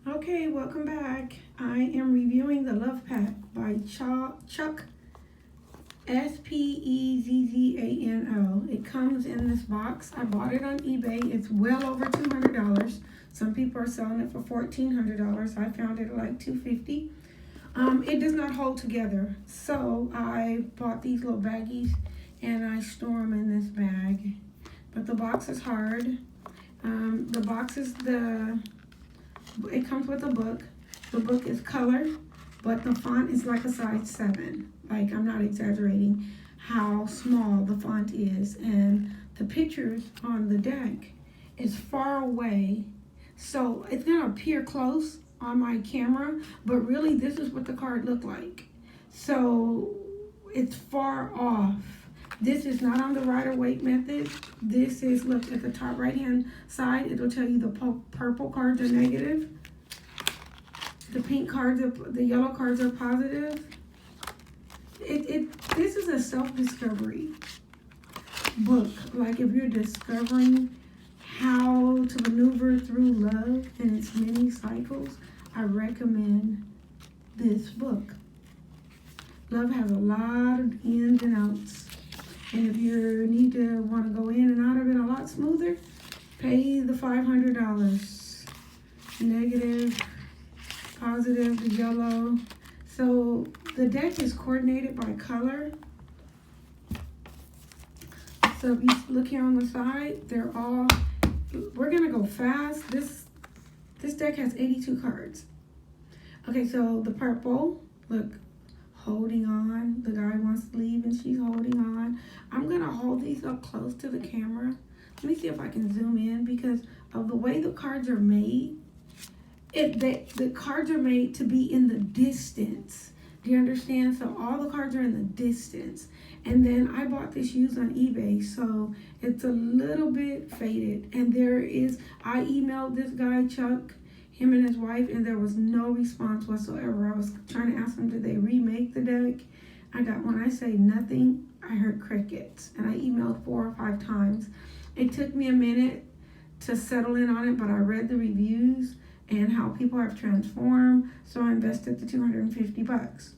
Okay, welcome back. I am reviewing the Love Pack by Chuck Spezzano. It comes in this box. I bought it on eBay. It's well over $200. Some people are selling it for $1,400. I found it at like $250. It does not hold together, so I bought these little baggies and I store them in this bag. But the box is hard. The box is it comes with a book. The book is color, but the font is like a size 7. Like, I'm not exaggerating how small the font is. And the pictures on the deck is far away. So it's going to appear close on my camera, but really this is what the card looked like. So it's far off. This is not on the Rider Waite method. This is, look at the top right hand side, it'll tell you the purple cards are negative. The pink cards the yellow cards are positive. This is a self-discovery book. Like, if you're discovering how to maneuver through love and its many cycles, I recommend this book. Love has a lot of ins and outs. And if you need to want to go in and out of it a lot smoother, pay the $500. Negative, positive, the yellow. So the deck is coordinated by color. So if you look here on the side, we're going to go fast. This deck has 82 cards. Okay, so the purple, look. Holding on. The guy wants to leave and she's holding on. I'm going to hold these up close to the camera. Let me see if I can zoom in, because of the way the cards are made. The cards are made to be in the distance. Do you understand? So all the cards are in the distance. And then I bought this used on eBay, so it's a little bit faded. And I emailed this guy, Chuck, him and his wife, and there was no response whatsoever. I was trying to ask them, did they remake the deck? When I say nothing, I heard crickets. And I emailed 4 or 5 times. It took me a minute to settle in on it, but I read the reviews and how people have transformed, so I invested the $250.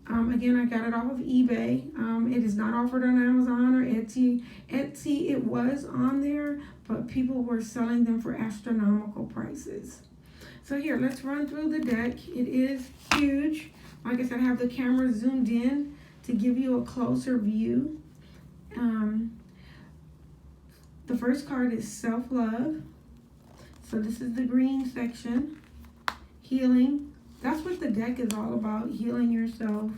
Again, I got it off of eBay. It is not offered on Amazon or Etsy. Etsy, it was on there, but people were selling them for astronomical prices. So here, let's run through the deck. It is huge. Like I said, I have the camera zoomed in to give you a closer view. The first card is self-love. So this is the green section. Healing. That's what the deck is all about. Healing yourself.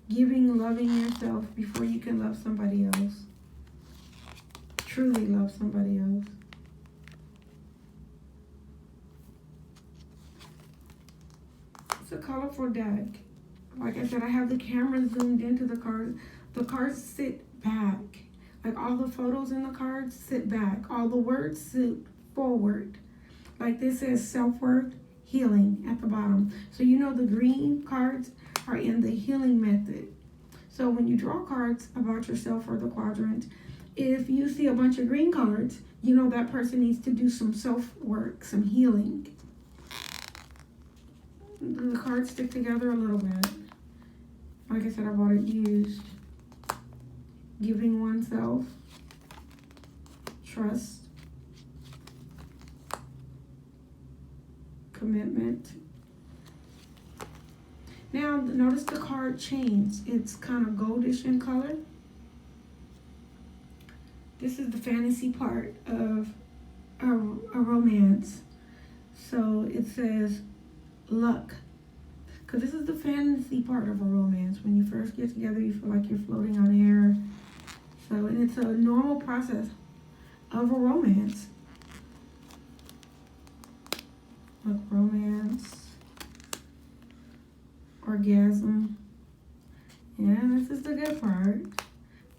Loving yourself before you can love somebody else. Truly love somebody else. It's a colorful deck. Like I said, I have the camera zoomed into the cards. The cards sit back. Like, all the photos in the cards sit back. All the words sit forward. Like, this says self-worth, healing at the bottom. So you know the green cards are in the healing method. So when you draw cards about yourself or the quadrant, if you see a bunch of green cards, you know that person needs to do some self-work, some healing. The cards stick together a little bit. Like I said, I bought it used. Giving oneself. Trust. Commitment. Now, notice the card changed. It's kind of goldish in color. This is the fantasy part of a romance. So it says luck. Because this is the fantasy part of a romance. When you first get together, you feel like you're floating on air. So, and it's a normal process of a romance. Look, romance, orgasm. Yeah, this is the good part.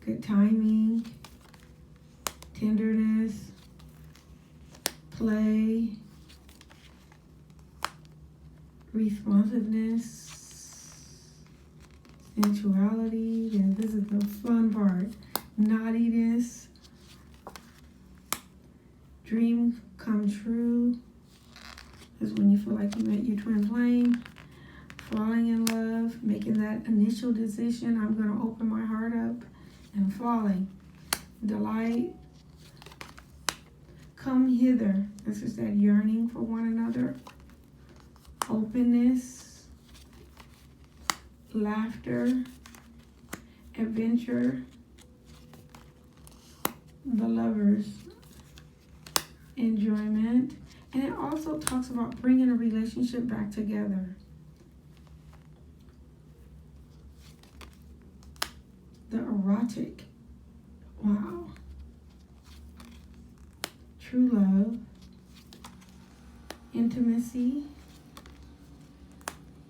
Good timing, tenderness, play, responsiveness, sensuality. And this is the fun part. Naughtiness, dream come true. is when you feel like you met your twin flame. Falling in love, making that initial decision, I'm going to open my heart up, and falling. Delight. Come hither. This is that yearning for one another. Openness. Laughter. Adventure. The lovers. Enjoyment. And it also talks about bringing a relationship back together. The erotic. Wow. True love. Intimacy.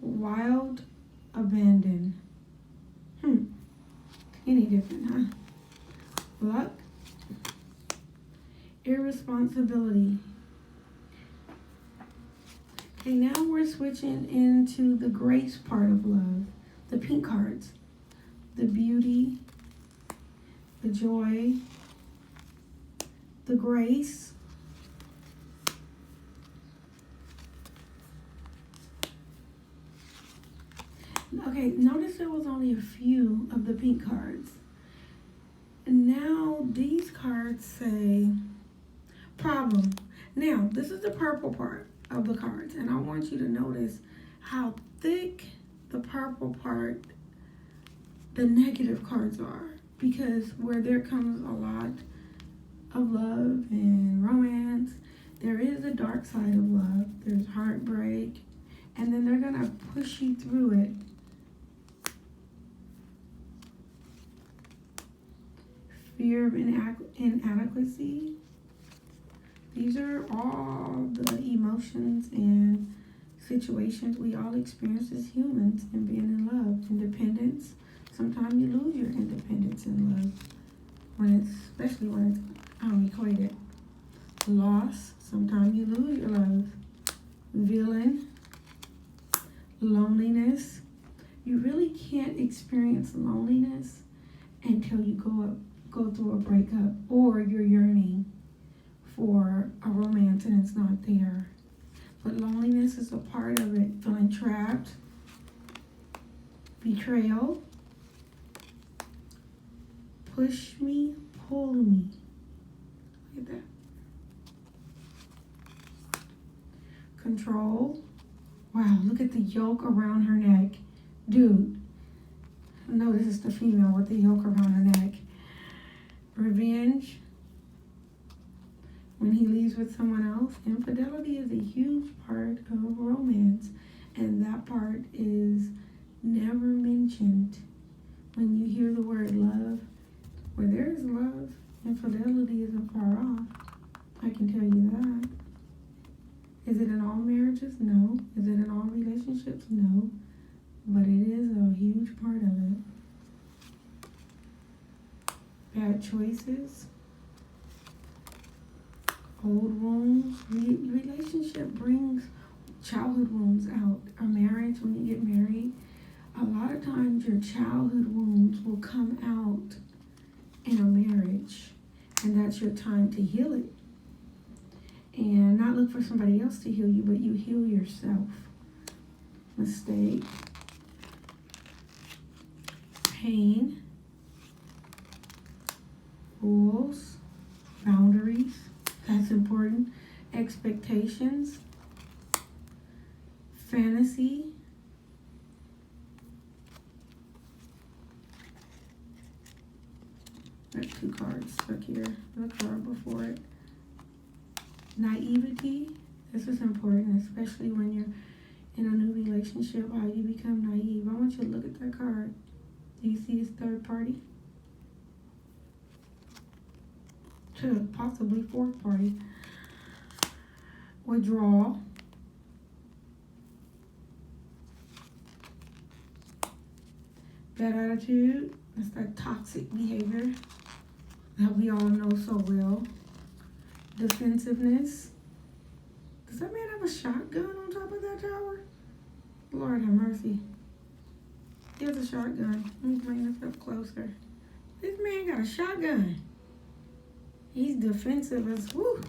Wild abandon. Any different, huh? Luck. Irresponsibility. Okay, now we're switching into the grace part of love. The pink cards. The beauty, the joy, the grace, okay, notice there was only a few of the pink cards. And now these cards say problem. Now, this is the purple part of the cards, and I want you to notice how thick the purple part, the negative cards are, because where there comes a lot of love and romance, there is a dark side of love. There's heartbreak, and then they're gonna push you through it. Fear of inadequacy. These are all the emotions and situations we all experience as humans in being in love. Independence. Sometimes you lose your independence in love, especially when it's unequated. Loss. Sometimes you lose your love. Villain. Loneliness. You really can't experience loneliness until you go through a breakup, or you're yearning for a romance and it's not there. But loneliness is a part of it. Feeling trapped. Betrayal. Push me, pull me. Look at that. Control. Wow, look at the yoke around her neck. Dude, notice it's the female with the yoke around her neck. Revenge. When he leaves with someone else. Infidelity is a huge part of romance, and that part is never mentioned. When you hear the word love, where there is love, infidelity isn't far off. I can tell you that. Is it in all marriages? No. Is it in all relationships? No. But it is a huge part of it. Bad choices. Old wounds. Relationship brings childhood wounds out. A marriage, when you get married, a lot of times your childhood wounds will come out in a marriage, and that's your time to heal it, and not look for somebody else to heal you, but you heal yourself. Mistake. Pain. Rules. Boundaries. That's important. Expectations. Fantasy. There's two cards stuck here. The card before it. Naivety. This is important, especially when you're in a new relationship, how you become naive. I want you to look at that card. Do you see this third party? To possibly fourth party. Withdrawal. Bad attitude. That's that toxic behavior that we all know so well. Defensiveness. Does that man have a shotgun on top of that tower? Lord have mercy. He has a shotgun. Let me bring this up closer. This man got a shotgun. He's defensive as whoo.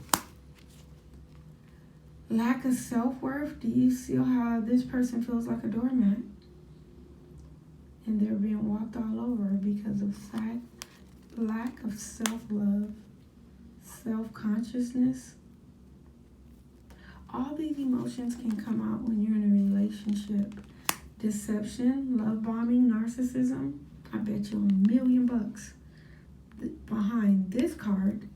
Lack of self-worth. Do you see how this person feels like a doormat? And they're being walked all over because of lack of self-love, self-consciousness. All these emotions can come out when you're in a relationship. Deception, love bombing, narcissism. I bet you $1 million behind this card.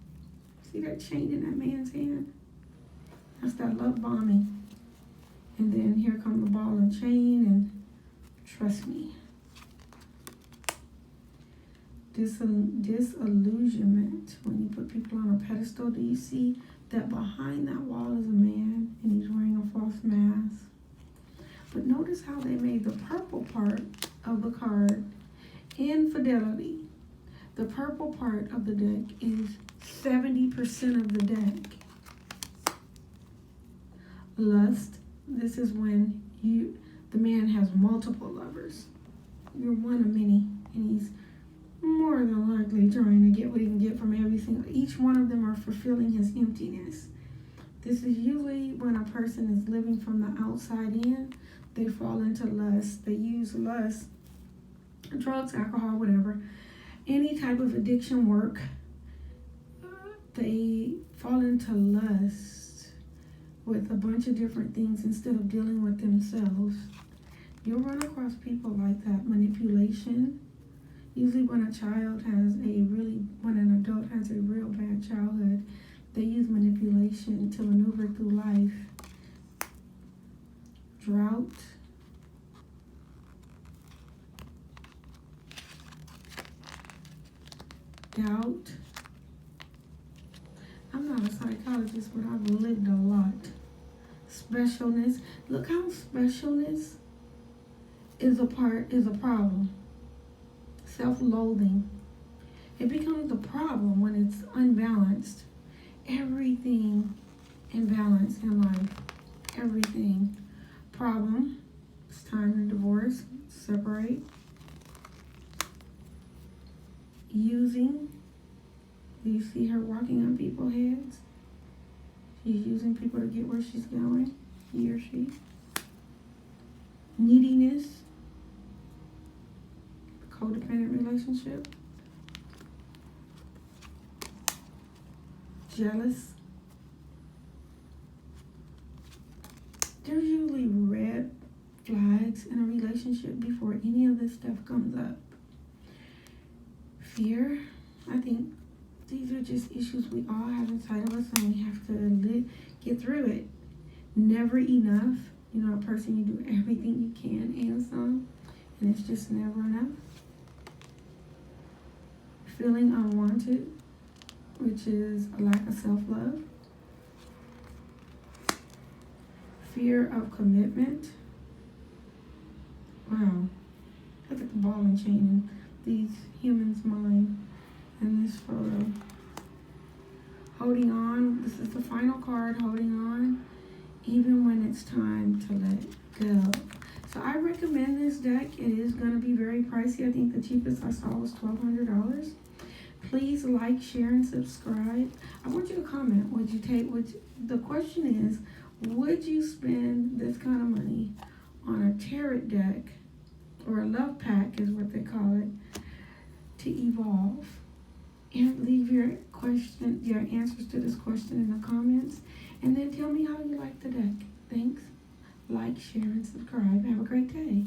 See that chain in that man's hand? That's that love bombing. And then here come the ball and chain, and trust me. Disillusionment. When you put people on a pedestal, do you see that behind that wall is a man and he's wearing a false mask? But notice how they made the purple part of the card infidelity. The purple part of the deck is 70% of the deck. Lust. This is when the man has multiple lovers. You're one of many, and he's more than likely trying to get what he can get from every single. Each one of them are fulfilling his emptiness. This is usually when a person is living from the outside in. They fall into lust. They use lust, drugs, alcohol, whatever, any type of addiction work. They fall into lust with a bunch of different things instead of dealing with themselves. You'll run across people like that. Manipulation. Usually when when an adult has a real bad childhood, they use manipulation to maneuver through life. Drought. Doubt. I'm not a psychologist, but I've lived a lot. Specialness. Look how specialness is a problem. Self-loathing. It becomes a problem when it's unbalanced. Everything imbalanced in life. Everything. Problem. It's time to divorce. Separate. Using. Do you see her walking on people's heads? She's using people to get where she's going. He or she. Neediness. Codependent relationship. Jealous. There's usually red flags in a relationship before any of this stuff comes up. Fear. I think these are just issues we all have inside of us, and we have to get through it. Never enough. You know, a person, you do everything you can and some, and it's just never enough. Feeling unwanted, which is a lack of self-love. Fear of commitment. Wow. Look at the ball and chain in these humans' mind in this photo. Holding on. This is the final card, holding on, even when it's time to let go. So I recommend this deck. It is going to be very pricey. I think the cheapest I saw was $1,200. Please like, share, and subscribe. I want you to comment. The question is, would you spend this kind of money on a tarot deck, or a love pack is what they call it, to evolve? And leave your answers to this question in the comments, and then tell me how you like the deck. Thanks. Like, share, and subscribe. Have a great day.